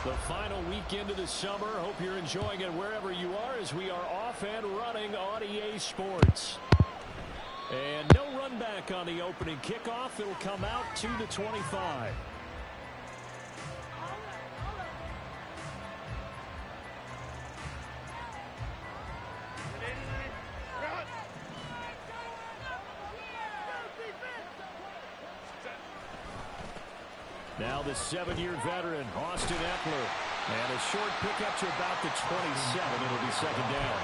The final weekend of the summer. Hope you're enjoying it wherever you are as we are off and running on EA Sports. And no run back on the opening kickoff. It'll come out to the 25. Now the 7-year veteran, Austin Ekeler. And a short pickup to about the 27. It'll be second down.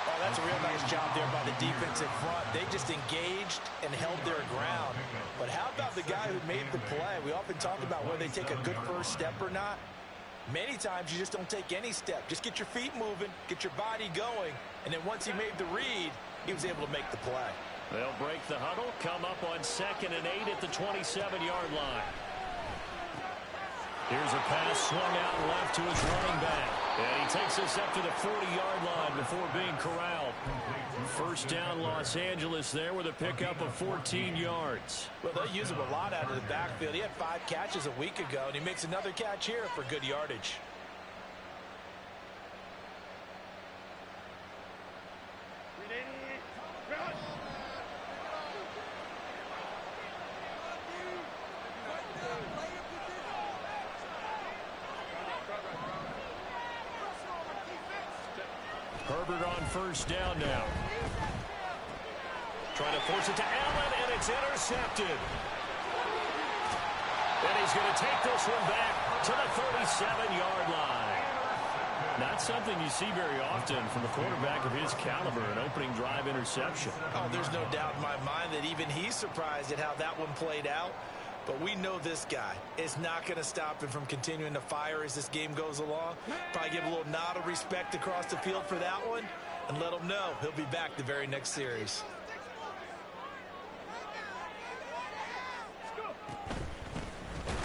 Oh, that's a real nice job there by the defensive front. They just engaged and held their ground. But how about the guy who made the play? We often talk about whether they take a good first step or not. Many times you just don't take any step. Just get your feet moving, get your body going. And then once he made the read, he was able to make the play. They'll break the huddle, come up on 2nd and 8 at the 27-yard line. Here's a pass swung out left to his running back. And he takes us up to the 40-yard line before being corralled. First down, Los Angeles there with a pickup of 14 yards. Well, they use him a lot out of the backfield. He had 5 catches a week ago, and he makes another catch here for good yardage. Herbert on first down now. Trying to force it to Allen, and it's intercepted. And he's going to take this one back to the 37-yard line. Not something you see very often from a quarterback of his caliber, an opening drive interception. Oh, there's no doubt in my mind that even he's surprised at how that one played out. But we know this guy is not going to stop him from continuing to fire as this game goes along. Probably give a little nod of respect across the field for that one and let him know he'll be back the very next series.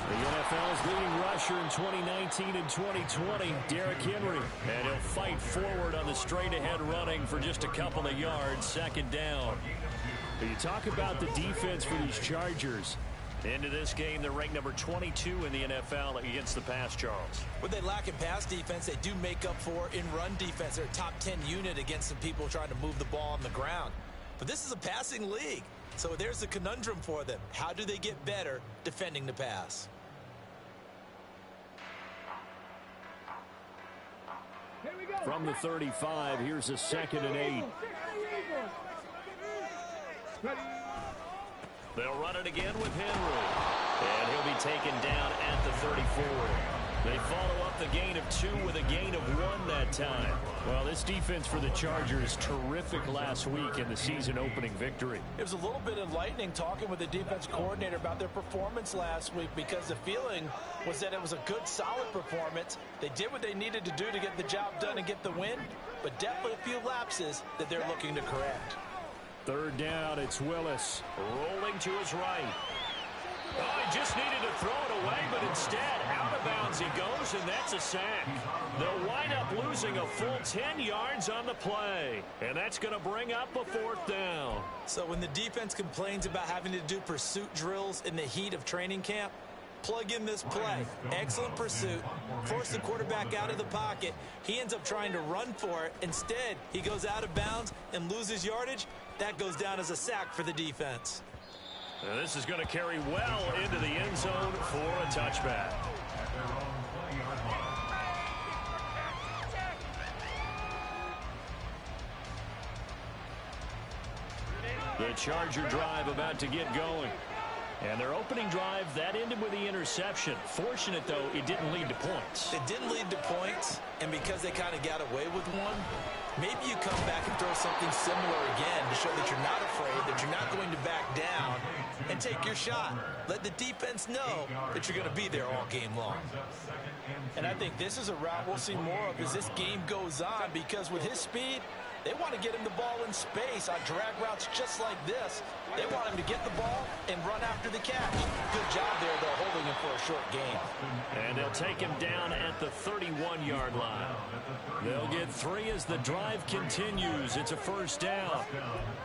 The NFL's leading rusher in 2019 and 2020, Derrick Henry. And he'll fight forward on the straight-ahead running for just a couple of yards, second down. But you talk about the defense for these Chargers. Into this game, they're ranked number 22 in the NFL against the pass, Charles. What they lack in pass defense, they do make up for in run defense. They're a top 10 unit against some people trying to move the ball on the ground. But this is a passing league, so there's a conundrum for them. How do they get better defending the pass? From the 35, here's a 2nd and 8. They'll run it again with Henry. And he'll be taken down at the 34. They follow up the gain of 2 with a gain of 1 that time. Well, this defense for the Chargers, terrific last week in the season-opening victory. It was a little bit enlightening talking with the defense coordinator about their performance last week because the feeling was that it was a good, solid performance. They did what they needed to do to get the job done and get the win, but definitely a few lapses that they're looking to correct. Third down, it's Willis rolling to his right. Oh, he just needed to throw it away, but instead, out of bounds he goes, and that's a sack. They'll wind up losing a full 10 yards on the play, and that's going to bring up a 4th down. So when the defense complains about having to do pursuit drills in the heat of training camp, plug in this play. Excellent pursuit. Force the quarterback out of the pocket. He ends up trying to run for it. Instead, he goes out of bounds and loses yardage. That goes down as a sack for the defense. Now this is going to carry well into the end zone for a touchback. The Charger drive about to get going. And their opening drive, that ended with the interception. Fortunate, though, it didn't lead to points. It didn't lead to points, and because they kind of got away with one, maybe you come back and throw something similar again to show that you're not afraid, that you're not going to back down, and take your shot. Let the defense know that you're going to be there all game long. And I think this is a route we'll see more of as this game goes on, because with his speed, they want to get him the ball in space on drag routes just like this. They want him to get the ball and run after the catch. Good job there, though, holding him for a short gain. And they'll take him down at the 31-yard line. They'll get 3 as the drive continues. It's a first down.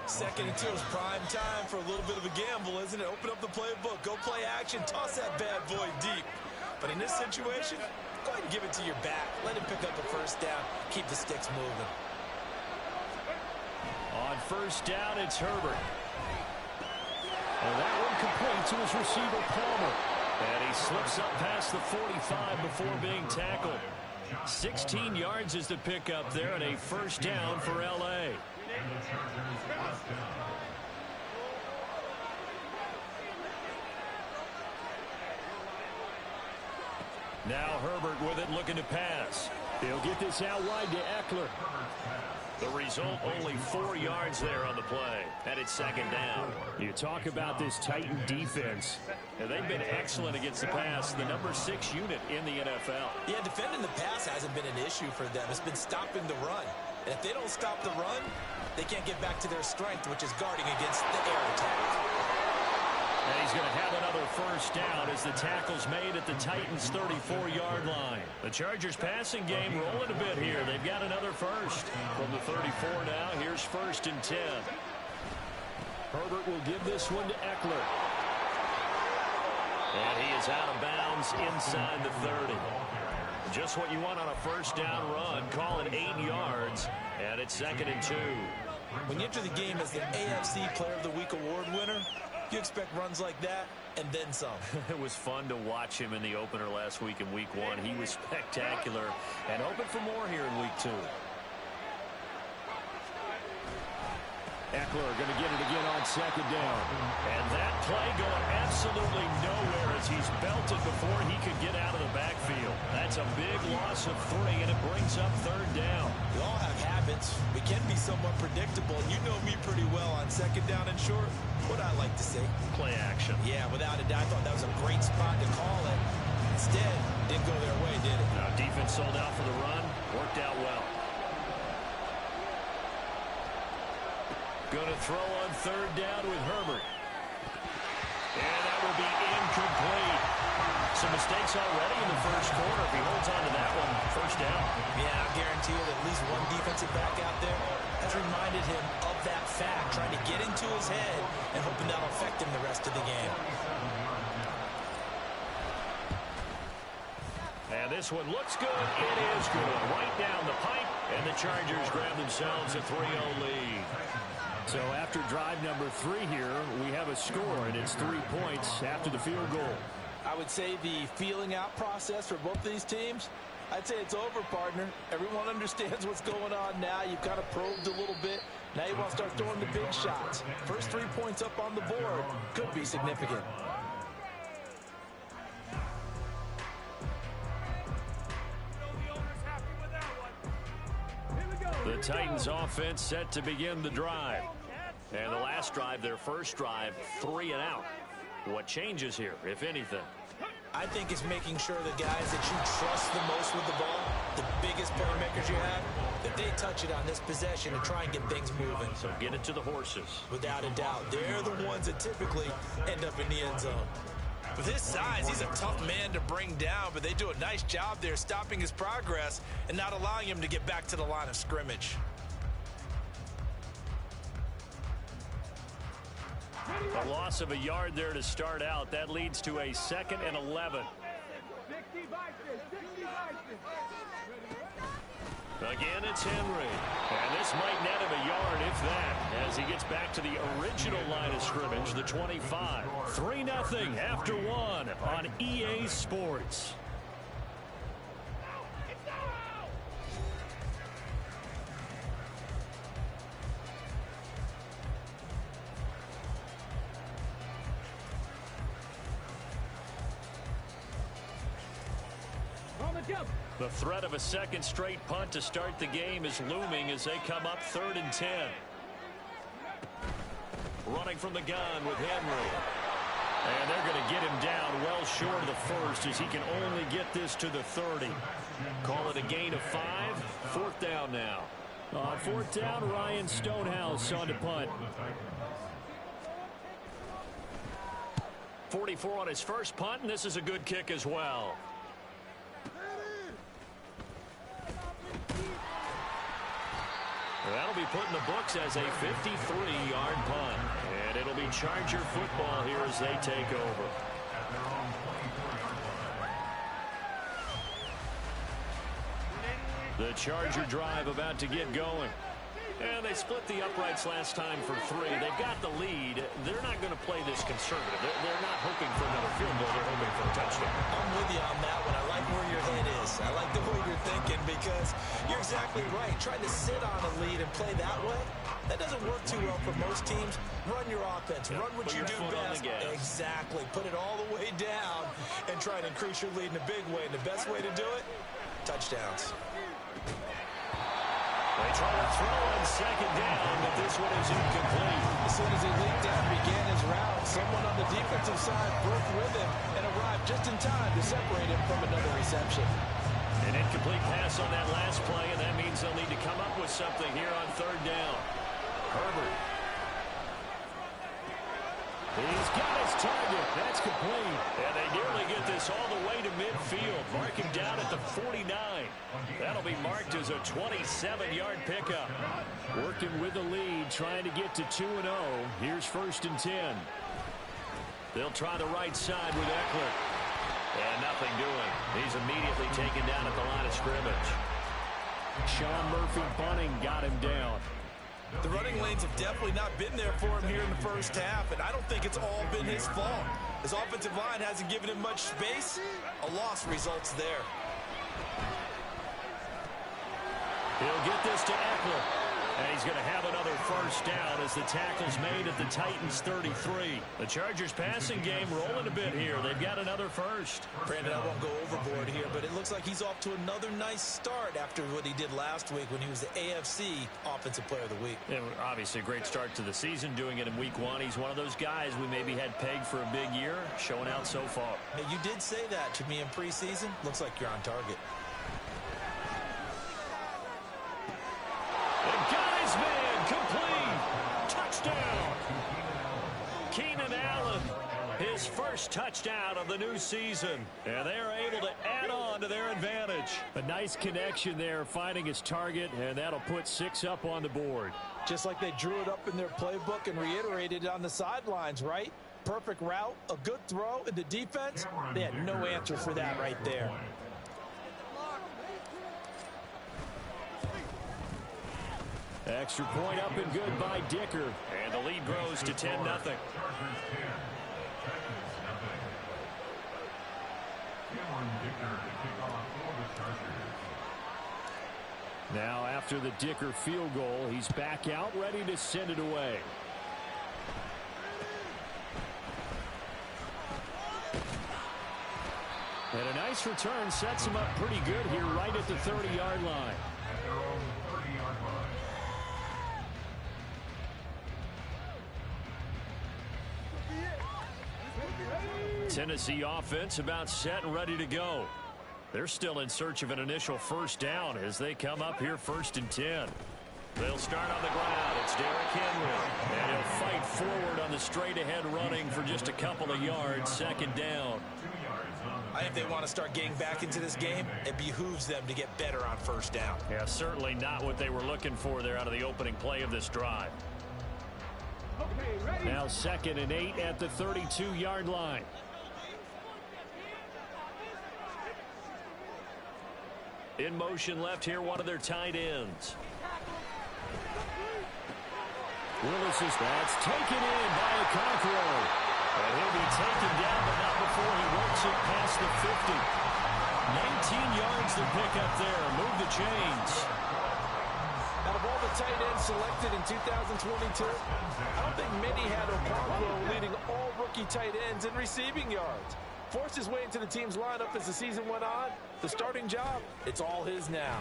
2nd and 2 is prime time for a little bit of a gamble, isn't it? Open up the playbook, go play action, toss that bad boy deep. But in this situation, go ahead and give it to your back. Let him pick up a first down. Keep the sticks moving. On first down, it's Herbert. And that one complete to his receiver, Palmer. And he slips up past the 45 before being tackled. 16 yards is the pickup there, and a first down for L.A. Now Herbert with it, looking to pass. He'll get this out wide to Eckler. The result, only 4 yards there on the play. And it's second down. You talk about this Titan defense. And they've been excellent against the pass. The number 6 unit in the NFL. Yeah, defending the pass hasn't been an issue for them. It's been stopping the run. And if they don't stop the run, they can't get back to their strength, which is guarding against the air attack. And he's going to have another first down as the tackle's made at the Titans' 34-yard line. The Chargers passing game rolling a bit here. They've got another first. From the 34 now, here's first and 10. Herbert will give this one to Eckler. And he is out of bounds inside the 30. Just what you want on a first down run. Call it 8 yards. And it's second and 2. When you enter the game as the AFC Player of the Week award winner, you expect runs like that, and then some. It was fun to watch him in the opener last week in Week 1. He was spectacular and hoping for more here in Week 2. Eckler going to get it again on second down. And that play going absolutely nowhere as he's belted before he could get out of the backfield. That's a big loss of 3, and it brings up third down. We all have habits. We can be somewhat predictable. You know me pretty well on second down and short. What I like to say. Play action. Yeah, without a doubt. I thought that was a great spot to call it. Instead, didn't go their way, did it? Now, defense sold out for the run. Worked out well. Going to throw on third down with Herbert. And that will be incomplete. Some mistakes already in the first quarter. If he holds on to that one, first down. Yeah, I guarantee you that at least one defensive back out there has reminded him of that fact, trying to get into his head and hoping that'll affect him the rest of the game. And this one looks good. It is good. Right down the pipe, and the Chargers grab themselves a 3-0 lead. So after drive number 3 here, we have a score, and it's 3 points after the field goal. I would say the feeling out process for both these teams, I'd say it's over, partner. Everyone understands what's going on now. You've kind of probed a little bit. Now you want to start throwing the big shots. First 3 points up on the board could be significant. The Titans offense set to begin the drive. And the last drive, their first drive, 3 and out. What changes here, if anything? I think it's making sure the guys that you trust the most with the ball, the biggest playmakers you have, that they touch it on this possession and try and get things moving. So get it to the horses. Without a doubt, they're the ones that typically end up in the end zone. With his size, he's a tough man to bring down, but they do a nice job there stopping his progress and not allowing him to get back to the line of scrimmage. A loss of a yard there to start out. That leads to a 2nd and 11. Again, it's Henry. And this might net him a yard, if that, as he gets back to the original line of scrimmage, the 25. 3-0 after 1 on EA Sports. The threat of a second straight punt to start the game is looming as they come up 3rd and 10. Running from the gun with Henry. And they're going to get him down well short of the first as he can only get this to the 30. Call it a gain of 5. 4th down now. On 4th down, Ryan Stonehouse on to punt. 44 on his first punt, and this is a good kick as well. That'll be put in the books as a 53-yard punt. And it'll be Charger football here as they take over. The Charger drive about to get going. And they split the uprights last time for 3. They've got the lead. They're not going to play this conservative. They're not hoping for another field goal. They're hoping for a touchdown. I'm with you on that one. I like where your head is. I like the way you're thinking because you're exactly right. Trying to sit on a lead and play that way, that doesn't work too well for most teams. Run your offense. Run what you do best. Exactly. Put it all the way down and try and increase your lead in a big way. And the best way to do it, touchdowns. They try to throw on second down, but this one is incomplete. As soon as he leaped out and began his route, someone on the defensive side broke with him and arrived just in time to separate him from another reception. An incomplete pass on that last play, and that means they'll need to come up with something here on third down. Herbert. He's got his target. That's complete. And they nearly get this all the way to midfield. Marking down at the 49. That'll be marked as a 27-yard pickup. Working with the lead, trying to get to 2-0. Here's 1st and 10. They'll try the right side with Eckler. And nothing doing. He's immediately taken down at the line of scrimmage. Sean Murphy-Bunting got him down. The running lanes have definitely not been there for him here in the first half, and I don't think it's all been his fault. His offensive line hasn't given him much space. A loss results there. He'll get this to Eckler. And he's going to have another first down as the tackle's made at the Titans' 33. The Chargers' passing game rolling a bit here. They've got another first. Brandon, I won't go overboard here, but it looks like he's off to another nice start after what he did last week when he was the AFC Offensive Player of the Week. Yeah, obviously a great start to the season, doing it in Week 1. He's one of those guys we maybe had pegged for a big year, showing out so far. Hey, you did say that to me in preseason. Looks like you're on target. Got his man, complete, touchdown. Keenan Allen, his first touchdown of the new season, and they are able to add on to their advantage. A nice connection there, finding his target, and that'll put 6 up on the board. Just like they drew it up in their playbook and reiterated it on the sidelines, right? Perfect route, a good throw, and the defense, they had no answer for that right there. Extra point up and good by Dicker. And the lead grows to 10-0. Now after the Dicker field goal, he's back out ready to send it away. And a nice return sets him up pretty good here right at the 30-yard line. Tennessee offense about set and ready to go. They're still in search of an initial first down as they come up here 1st and 10. They'll start on the ground. It's Derrick Henry. And he'll fight forward on the straight-ahead running for just a couple of yards. 2nd down. I think they want to start getting back into this game. It behooves them to get better on first down. Yeah, certainly not what they were looking for there out of the opening play of this drive. Now 2nd and 8 at the 32-yard line. In motion left here, one of their tight ends. Willis is that's taken in by Okonkwo. And he'll be taken down, but not before he works it past the 50. 19 yards to pick up there. Move the chains. Out of all the tight ends selected in 2022, I don't think many had Okonkwo leading all rookie tight ends in receiving yards. Forced his way into the team's lineup as the season went on. The starting job, it's all his now.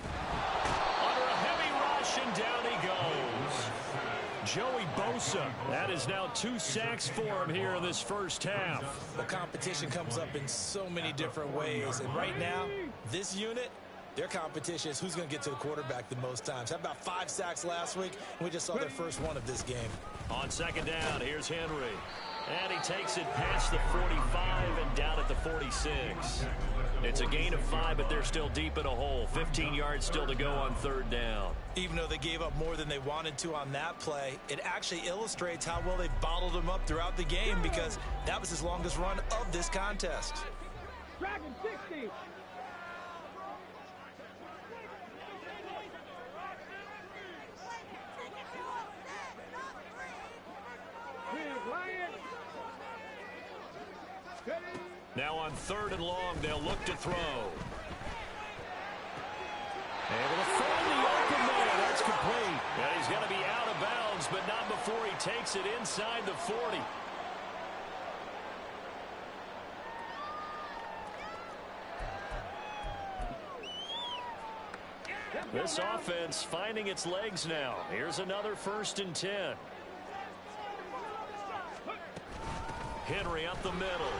Under a heavy rush, and down he goes. Joey Bosa. That is now 2 sacks for him here in this first half. The competition comes up in so many different ways. And right now, this unit, their competition is who's going to get to the quarterback the most times. How about 5 sacks last week? And we just saw their first one of this game. On 2nd down, here's Henry. And he takes it past the 45 and down at the 46. It's a gain of 5, but they're still deep in a hole. 15 yards still to go on 3rd down. Even though they gave up more than they wanted to on that play, it actually illustrates how well they bottled him up throughout the game because that was his longest run of this contest. Dragon 60. Now on 3rd and long, they'll look to throw. Able to find the open man. That's complete. And he's going to be out of bounds, but not before he takes it inside the 40. This offense finding its legs now. Here's another 1st and 10. Henry up the middle.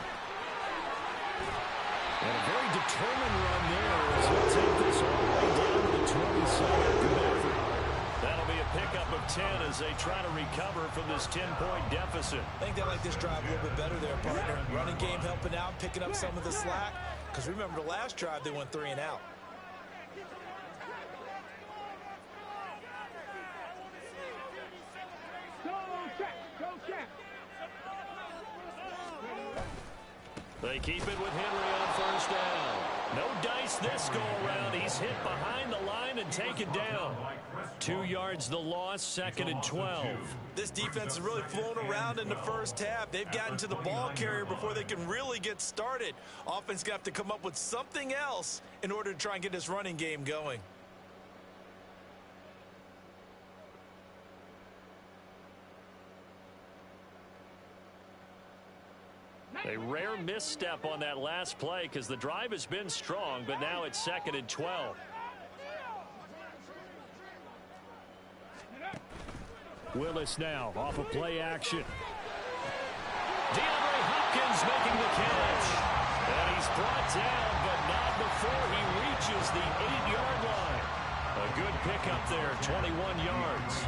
And a very determined run there as he'll take this all the way down to the 27. Good effort. That'll be a pickup of 10 as they try to recover from this 10-point deficit. I think they like this drive a little bit better there, partner. Running game helping out, picking up some of the slack. Because remember, the last drive they went 3 and out. They keep it with Henry on 1st down. No dice this go-around. He's hit behind the line and taken down. 2 yards the loss, 2nd and 12. This defense is really flown around in the first half. They've gotten to the ball carrier before they can really get started. Offense got to come up with something else in order to try and get this running game going. A rare misstep on that last play because the drive has been strong, but now it's 2nd and 12. Willis now off of play action. DeAndre Hopkins making the catch. And he's brought down, but not before he reaches the 8-yard line. A good pickup there, 21 yards.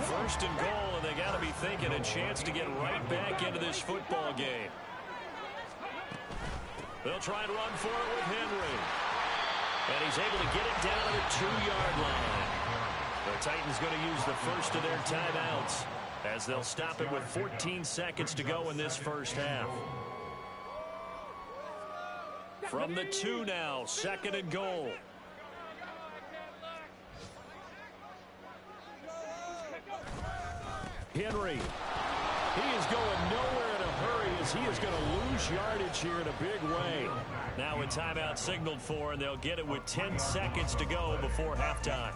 1st and goal, and they got to be thinking a chance to get right back into this football game. They'll try and run for it with Henry. And he's able to get it down to the 2-yard line. The Titans going to use the first of their timeouts as they'll stop it with 14 seconds to go in this first half. From the 2 now, 2nd and goal. Henry. He is going nowhere in a hurry as he is going to lose yardage here in a big way. Now a timeout signaled for, and they'll get it with 10 seconds to go before halftime.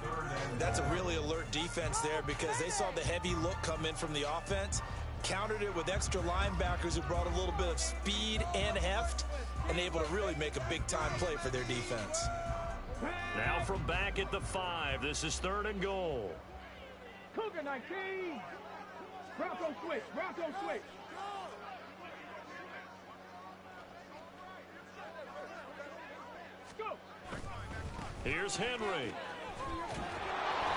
That's a really alert defense there because they saw the heavy look come in from the offense, countered it with extra linebackers who brought a little bit of speed and heft, and able to really make a big-time play for their defense. Now from back at the 5, this is 3rd and goal. Cougar 19. Bronco switch. Bronco switch. Go. Here's Henry.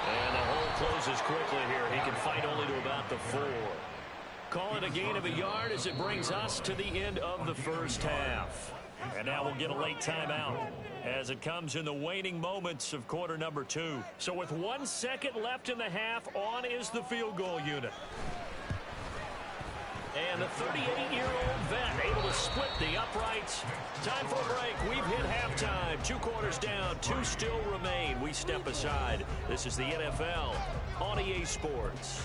And the hole closes quickly here. He can fight only to about the 4. Call it a gain of a yard as it brings us to the end of the first half. And now we'll get a late timeout as it comes in the waning moments of quarter number 2. So with 1 second left in the half, on is the field goal unit. And the 38-year-old vet able to split the uprights. Time for a break. We've hit halftime. 2 quarters down. 2 still remain. We step aside. This is the NFL on EA Sports.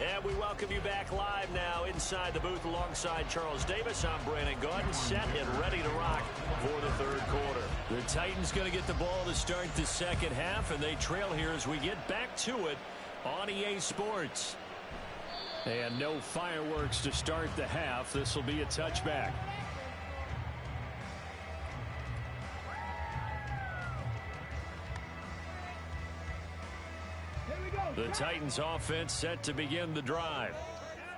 And we welcome you back live now inside the booth alongside Charles Davis. I'm Brandon Gaudin, set and ready to rock for the 3rd quarter. The Titans going to get the ball to start the second half, and they trail here as we get back to it on EA Sports. And no fireworks to start the half. This will be a touchback. The Titans offense set to begin the drive.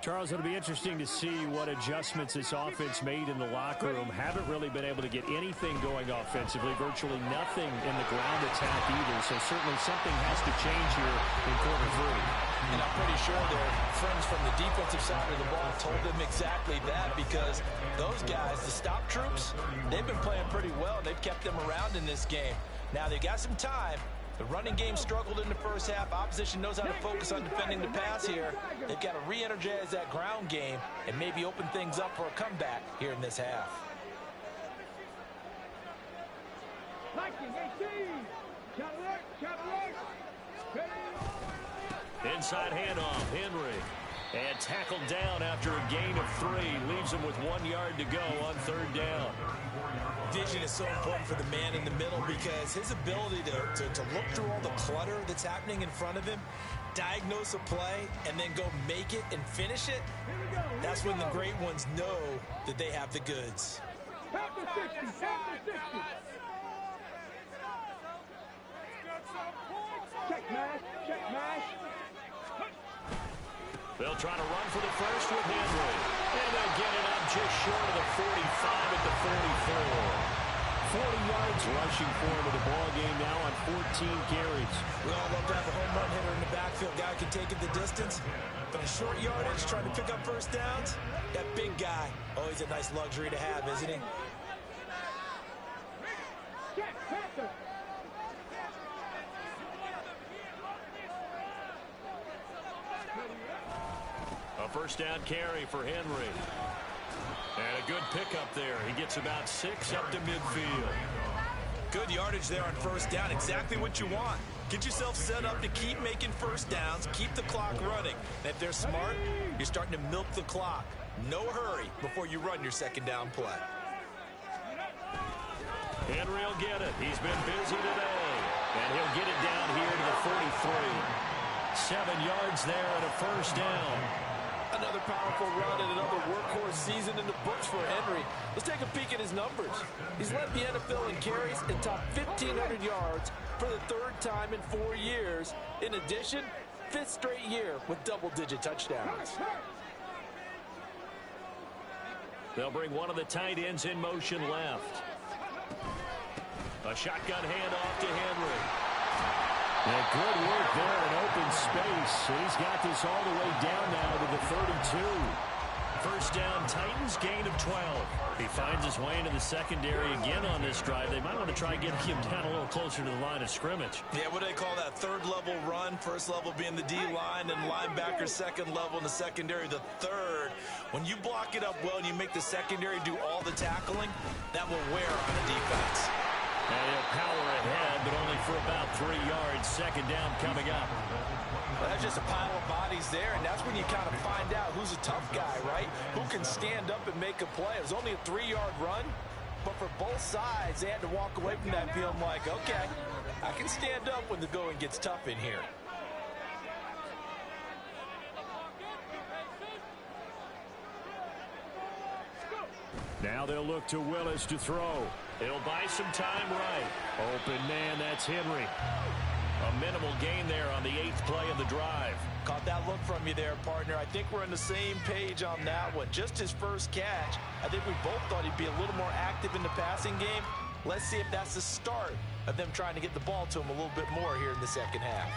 Charles, it'll be interesting to see what adjustments this offense made in the locker room. Haven't really been able to get anything going offensively, virtually nothing in the ground attack either. So certainly something has to change here in quarter 3. And I'm pretty sure their friends from the defensive side of the ball told them exactly that, because those guys, the stop troops, they've been playing pretty well. They've kept them around in this game. Now they've got some time. The running game struggled in the first half. Opposition knows how to focus on defending the pass here. They've got to re-energize that ground game and maybe open things up for a comeback here in this half. Inside handoff, Henry. And tackled down after a gain of 3. Leaves him with 1 yard to go on 3rd down. Vision is so important for the man in the middle because his ability to look through all the clutter that's happening in front of him, diagnose a play, and then go make it and finish it, that's when the great ones know that they have the goods. Check mash, check mash. They'll try to run for the first with Henry. And they'll get it up just short of the 45 at the 44. 40 yards rushing for him in the ball game now on 14 carries. We all love to have a home run hitter in the backfield. Guy can take it the distance. But a short yardage, trying to pick up first downs, that big guy, always a nice luxury to have, isn't he? A first down carry for Henry. And a good pickup there. He gets about 6 up to midfield. Good yardage there on first down. Exactly what you want. Get yourself set up to keep making first downs, keep the clock running. And if they're smart, you're starting to milk the clock. No hurry before you run your second down play. Henry will get it. He's been busy today. And he'll get it down here to the 43. 7 yards there and a first down. Another powerful run and another workhorse season in the books for Henry. Let's take a peek at his numbers. He's led the NFL in carries and topped 1,500 yards for the 3rd time in 4 years. In addition, 5th straight year with double-digit touchdowns. They'll bring one of the tight ends in motion left. A shotgun handoff to Henry. And good work there in open space. He's got this all the way down now to the 32. First down, Titans, gain of 12. He finds his way into the secondary again on this drive. They might want to try getting him down a little closer to the line of scrimmage. Yeah, what do they call that? 3rd level run. 1st level being the D-line, and linebacker 2nd level in the secondary, the 3rd. When you block it up well and you make the secondary do all the tackling, that will wear on the defense. And he'll power ahead, but only for about 3 yards. Second down coming up. Well, that's just a pile of bodies there, and that's when you kind of find out who's a tough guy, right? Who can stand up and make a play. It was only a 3-yard run, but for both sides, they had to walk away from that feeling like, okay, I can stand up when the going gets tough in here. Now they'll look to Willis to throw. He'll buy some time right. Open man, that's Henry. A minimal gain there on the 8th play of the drive. Caught that look from you there, partner. I think we're on the same page on that one. Just his first catch. I think we both thought he'd be a little more active in the passing game. Let's see if that's the start of them trying to get the ball to him a little bit more here in the second half.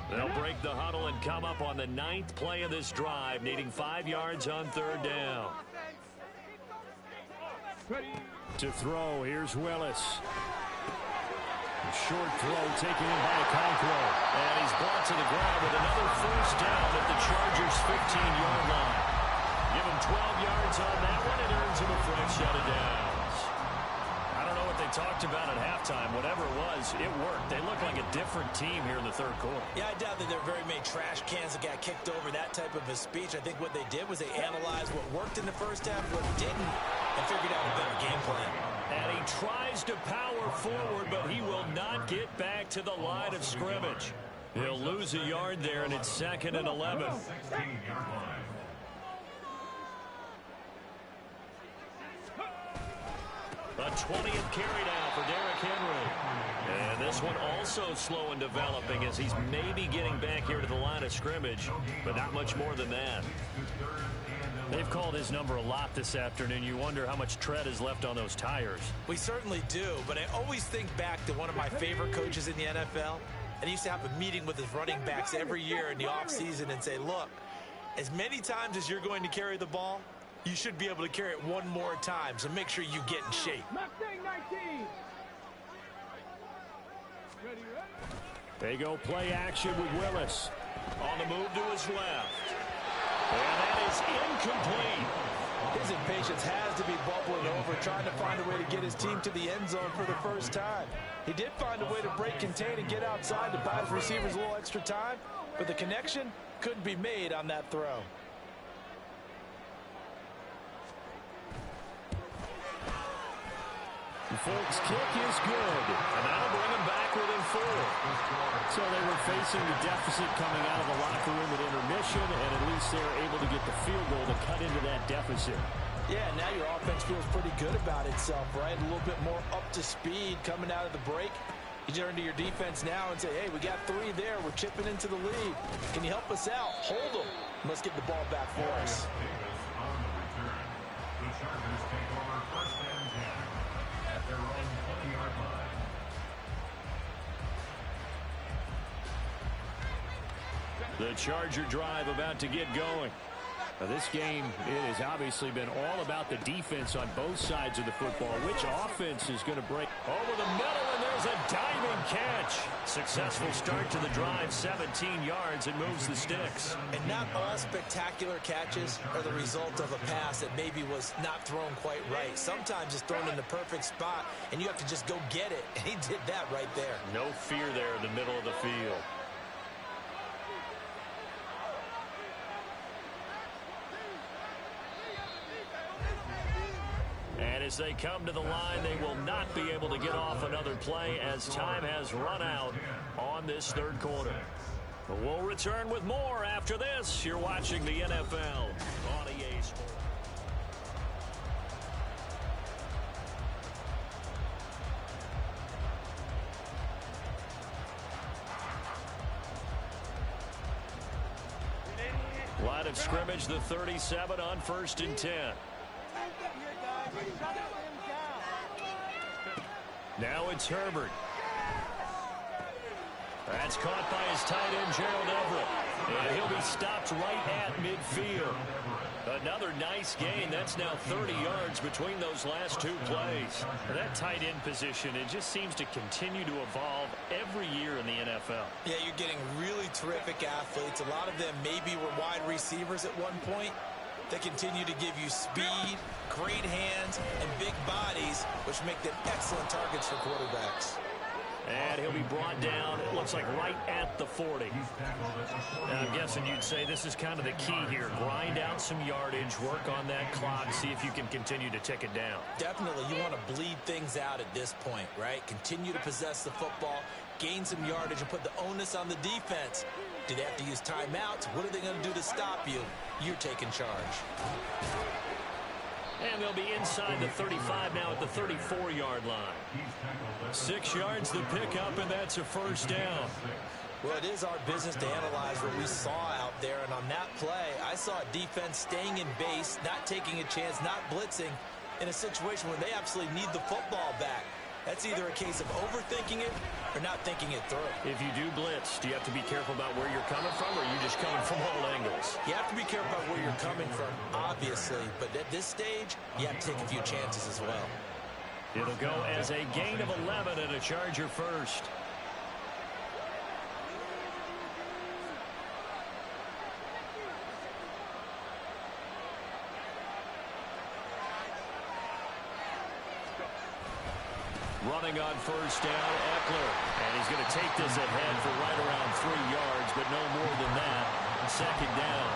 They'll break the huddle and come up on the 9th play of this drive, needing 5 yards on 3rd down. To throw, here's Willis. A short throw taken in by Okonkwo. And he's brought to the ground with another first down at the Chargers' 15-yard line. Give him 12 yards on that one and earns him a fresh set of downs. I don't know what they talked about at halftime. Whatever it was, it worked. They look like a different team here in the 3rd quarter. Yeah, I doubt that there are very many trash cans that got kicked over, that type of a speech. I think what they did was they analyzed what worked in the first half, what didn't, and figured out a better game plan. And he tries to power forward, but he will not get back to the line of scrimmage. He'll lose a yard there, and it's 2nd and 11. A 20th carry now for Derrick Henry. And this one also slow in developing as he's maybe getting back here to the line of scrimmage, but not much more than that. They've called his number a lot this afternoon. You wonder how much tread is left on those tires. We certainly do, but I always think back to one of my favorite coaches in the NFL. And he used to have a meeting with his running backs every year in the offseason and say, look, as many times as you're going to carry the ball, you should be able to carry it one more time, so make sure you get in shape. They go play action with Willis. On the move to his left. And that is incomplete. His impatience has to be bubbling over, trying to find a way to get his team to the end zone for the first time. He did find a way to break, contain, and get outside to buy his receivers a little extra time, but the connection couldn't be made on that throw. The Folks' kick is good, and that'll bring them back within 4. So they were facing the deficit coming out of the locker room at intermission, and at least they were able to get the field goal to cut into that deficit. Yeah, now your offense feels pretty good about itself, right? A little bit more up to speed coming out of the break. You turn to your defense now and say, hey, we got 3 there. We're chipping into the lead. Can you help us out? Hold them. Let's get the ball back for us. The Charger drive about to get going. Now, this game, it has obviously been all about the defense on both sides of the football. Which offense is going to break over the middle, and there's a diving catch. Successful start to the drive, 17 yards, and moves the sticks. And not all spectacular catches are the result of a pass that maybe was not thrown quite right. Sometimes it's thrown in the perfect spot, and you have to just go get it. And he did that right there. No fear there in the middle of the field. And as they come to the line, they will not be able to get off another play as time has run out on this third quarter. But we'll return with more after this. You're watching the NFL on EA Sports. Line of scrimmage, the 37 on 1st and 10. Now it's Herbert. That's caught by his tight end, Gerald Everett. And he'll be stopped right at midfield. Another nice gain. That's now 30 yards between those last 2 plays. That tight end position, it just seems to continue to evolve every year in the NFL. Yeah, you're getting really terrific athletes. A lot of them maybe were wide receivers at one point. They continue to give you speed, great hands, and big bodies, which make them excellent targets for quarterbacks. And he'll be brought down, it looks like right at the 40. And I'm guessing you'd say this is kind of the key here. Grind out some yardage, work on that clock, see if you can continue to tick it down. Definitely, you want to bleed things out at this point, right? Continue to possess the football, gain some yardage, and put the onus on the defense. Do they have to use timeouts? What are they going to do to stop you? You're taking charge. And they'll be inside the 35 now at the 34-yard line. 6 yards to pick up, and that's a first down. Well, it is our business to analyze what we saw out there, and on that play, I saw a defense staying in base, not taking a chance, not blitzing, in a situation where they absolutely need the football back. That's either a case of overthinking it or not thinking it through. If you do blitz, do you have to be careful about where you're coming from, or are you just coming from all angles? You have to be careful about where you're coming from, obviously. But at this stage, you have to take a few chances as well. It'll go as a gain of 11 and a Charger first. Running on first down, Eckler. And he's going to take this ahead for right around 3 yards, but no more than that. Second down.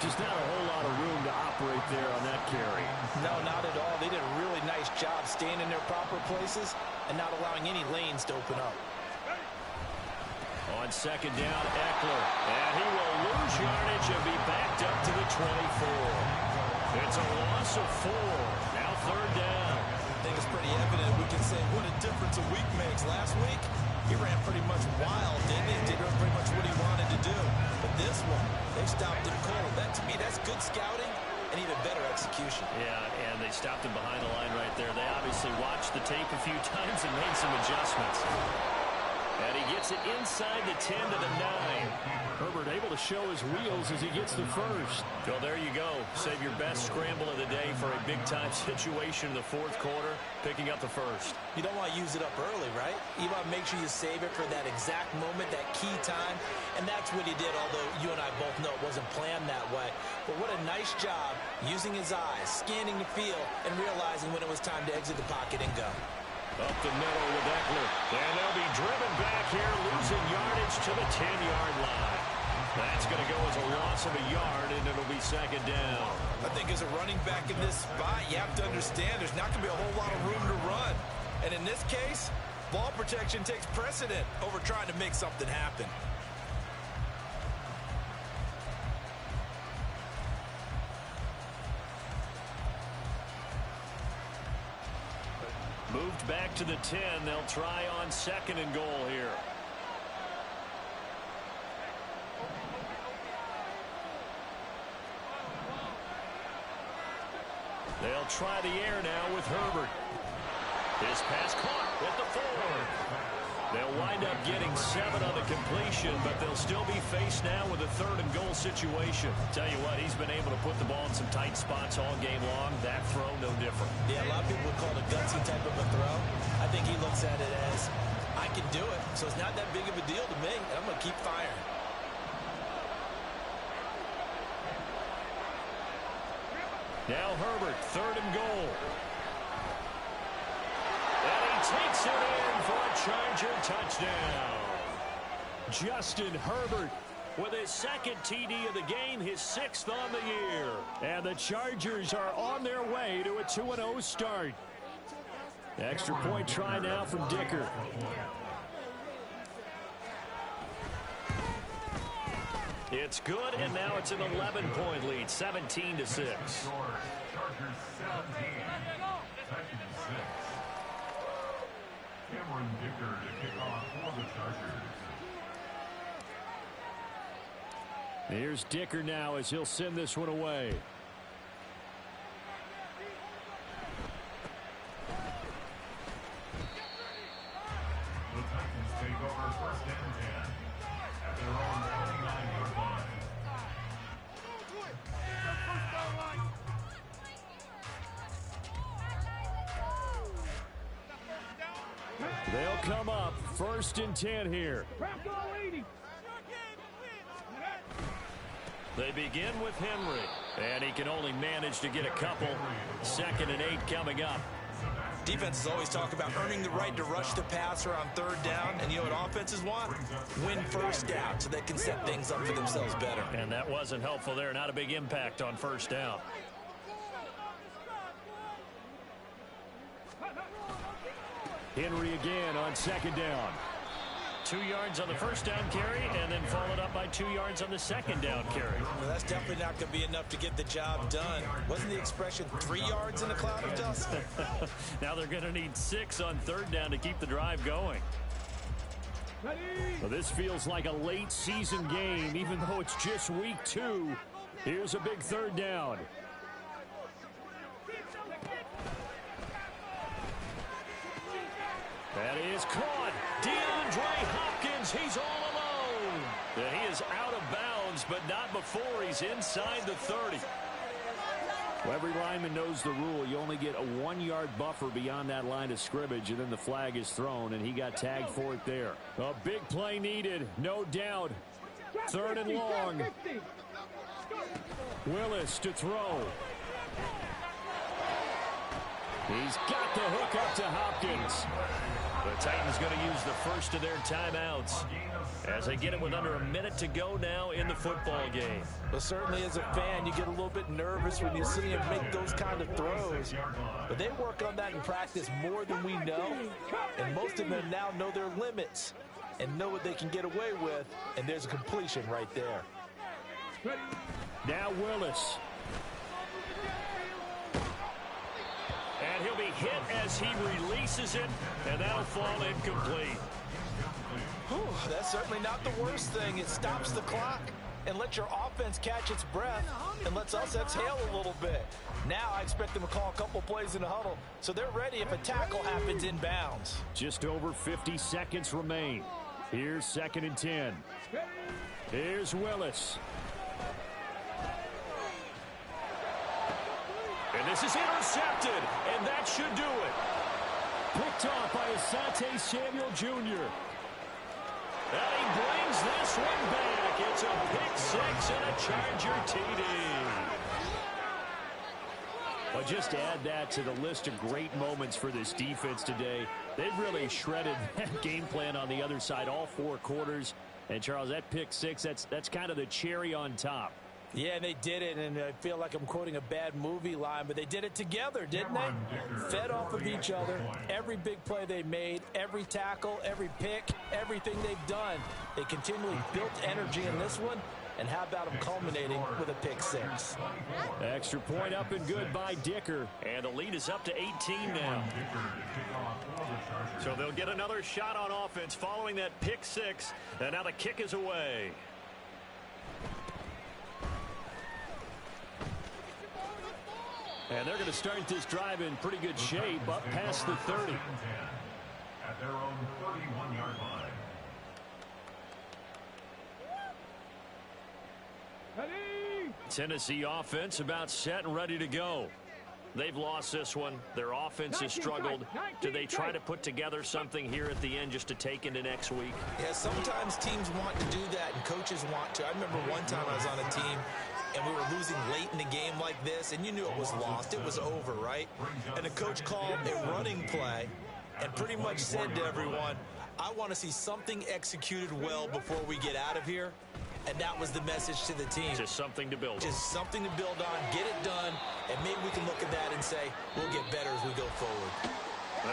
Just not a whole lot of room to operate there on that carry. No, not at all. They did a really nice job staying in their proper places and not allowing any lanes to open up. On second down, Eckler. And he will lose yardage and be backed up to the 24. It's a loss of 4. Now third down. I think it's pretty evident. We can say what a difference a week makes. Last week, he ran pretty much wild, didn't he? Did pretty much what he wanted to do. But this one, they stopped him cold. That, to me, that's good scouting and even better execution. Yeah, and they stopped him behind the line right there. They obviously watched the tape a few times and made some adjustments. And he gets it inside the 10 to the 9. Herbert able to show his wheels as he gets the first. So there you go. Save your best scramble of the day for a big-time situation in the fourth quarter, picking up the first. You don't want to use it up early, right? You want to make sure you save it for that exact moment, that key time. And that's what he did, although you and I both know it wasn't planned that way. But what a nice job using his eyes, scanning the field, and realizing when it was time to exit the pocket and go. Up the middle with Eckler. And they'll be driven back here, losing yardage to the 10-yard line. That's going to go as a loss of a yard, and it'll be second down. I think as a running back in this spot, you have to understand there's not going to be a whole lot of room to run. And in this case, ball protection takes precedent over trying to make something happen. Moved back to the 10. They'll try on second and goal here. They'll try the air now with Herbert. His pass caught at the 4. They'll wind up getting 7 on the completion, but they'll still be faced now with a third and goal situation. Tell you what, he's been able to put the ball in some tight spots all game long. That throw, no different. Yeah, a lot of people would call it a gutsy type of a throw. I think he looks at it as, I can do it, so it's not that big of a deal to me, and I'm going to keep firing. Now Herbert, third and goal. And he takes it in for a Charger touchdown. Justin Herbert with his second TD of the game, his 6th on the year. And the Chargers are on their way to a 2-0 start. Extra point try now from Dicker. It's good, and now it's an 11-point lead, 17-6. Chargers 17, Titans 6. Cameron Dicker to kick off for the Chargers. Here's Dicker now as he'll send this one away. The Titans take over first and 10 at their own 29-yard line. They'll come up first and 10 here. They begin with Henry, and he can only manage to get a couple. 2nd and 8 coming up. Defenses always talk about earning the right to rush the passer on third down, and you know what offenses want? Win first down so they can set things up for themselves better. And that wasn't helpful there. Not a big impact on first down. Henry again on 2nd down. 2 yards on the first down carry, and then followed up by 2 yards on the 2nd down carry. Well, that's definitely not going to be enough to get the job done. Wasn't the expression 3 yards in a cloud of dust? Now they're going to need 6 on 3rd down to keep the drive going. Well, this feels like a late season game, even though it's just week 2. Here's a big 3rd down. That is caught. DeAndre Hopkins, he's all alone. And he is out of bounds, but not before he's inside the 30. Well, every lineman knows the rule. You only get a 1-yard buffer beyond that line of scrimmage, and then the flag is thrown, and he got tagged for it there. A big play needed, no doubt. 3rd and long. Willis to throw. He's got the hook up to Hopkins. The Titans going to use the first of their timeouts as they get it with under a minute to go now in the football game. But certainly as a fan, you get a little bit nervous when you see him make those kind of throws. But they work on that in practice more than we know. And most of them now know their limits and know what they can get away with. And there's a completion right there. Now Willis. And he'll be hit as he releases it, and that'll fall incomplete. Whew, that's certainly not the worst thing. It stops the clock and lets your offense catch its breath and lets us exhale a little bit. Now I expect them to call a couple plays in the huddle, so they're ready if a tackle happens in bounds. Just over 50 seconds remain. Here's 2nd and 10. Here's Willis. And this is intercepted, and that should do it. Picked off by Asante Samuel Jr. And he brings this one back. It's a pick six and a Charger TD. But just add that to the list of great moments for this defense today. They've really shredded that game plan on the other side all 4 quarters. And, Charles, that pick six, that's kind of the cherry on top. Yeah, and they did it, and I feel like I'm quoting a bad movie line, but they did it together, didn't they? Fed off of each other. Every big play they made, every tackle, every pick, everything they've done. They continually built energy in this one, and how about them culminating with a pick six? Extra point up and good by Dicker, and the lead is up to 18 now. So they'll get another shot on offense following that pick six, and now the kick is away. And they're going to start this drive in pretty good shape up past the 30. At their own 31-yard line. Tennessee offense about set and ready to go. They've lost this one. Their offense has struggled. Do they try to put together something here at the end just to take into next week? Yeah, sometimes teams want to do that and coaches want to. I remember one time I was on a team and we were losing late in the game like this, and you knew it was lost. It was over, right? And the coach called a running play and pretty much said to everyone, I want to see something executed well before we get out of here. And that was the message to the team. Just something to build on. Just something to build on, get it done, and maybe we can look at that and say, we'll get better as we go forward.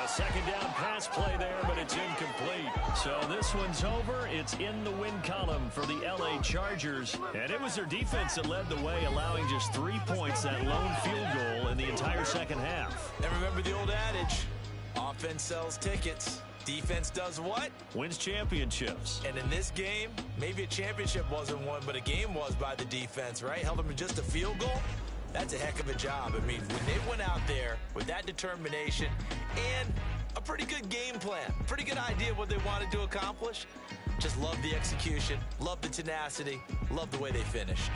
A second down pass play there, but it's incomplete. So this one's over. It's in the win column for the LA Chargers. And it was their defense that led the way, allowing just 3 points, that lone field goal in the entire second half. And remember the old adage, offense sells tickets. Defense does what? Wins championships. And in this game, maybe a championship wasn't won, but a game was by the defense, right? Held them to just a field goal. That's a heck of a job. I mean, when they went out there with that determination and a pretty good game plan, pretty good idea of what they wanted to accomplish, just love the execution, love the tenacity, love the way they finished.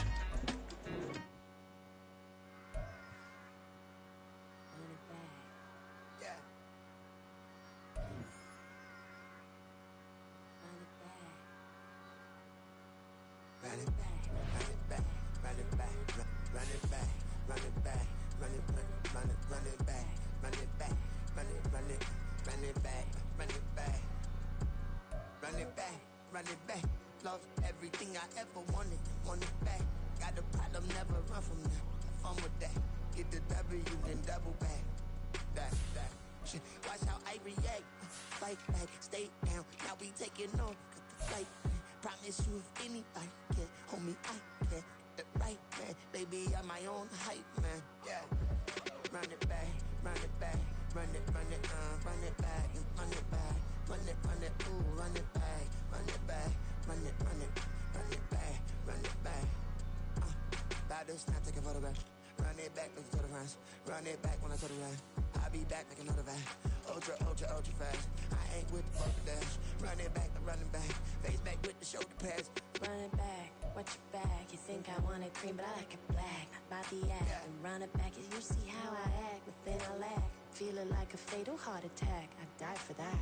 This time, take a photograph. Run it back, make it to the runs. Run it back when I turn around. I'll be back, make another back. Ultra, ultra, ultra fast. I ain't with the fuck dash. Run it back, I'm running back. Face back with the shoulder pads. Run it back, watch your back. You think I want it cream, but I like it black. About the act and run it back. You see how I act, within I lack. Feeling like a fatal heart attack. I'd die for that.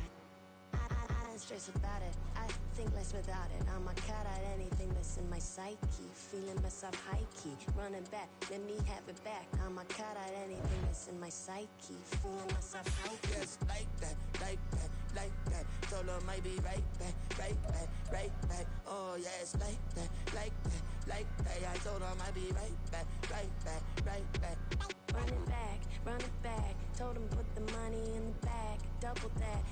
I don't stress about it. I think less without it. I'm a cut at anything that's in my psyche. Feeling myself high key. Running back, let me have it back. I'm a cut at anything that's in my psyche. Feeling myself high key. Yes, like that, like that, like that. Told her might be right back, right back, right back. Oh yes, like that, like that, like that. I told her might be right back, right back, right back. Run it back, run it back. Told him put the money in the bag. Double that.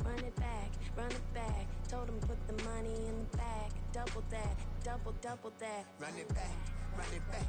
Run it back, run it back. Told him put the money in the bag. Double that, double that. Run it back, run it back.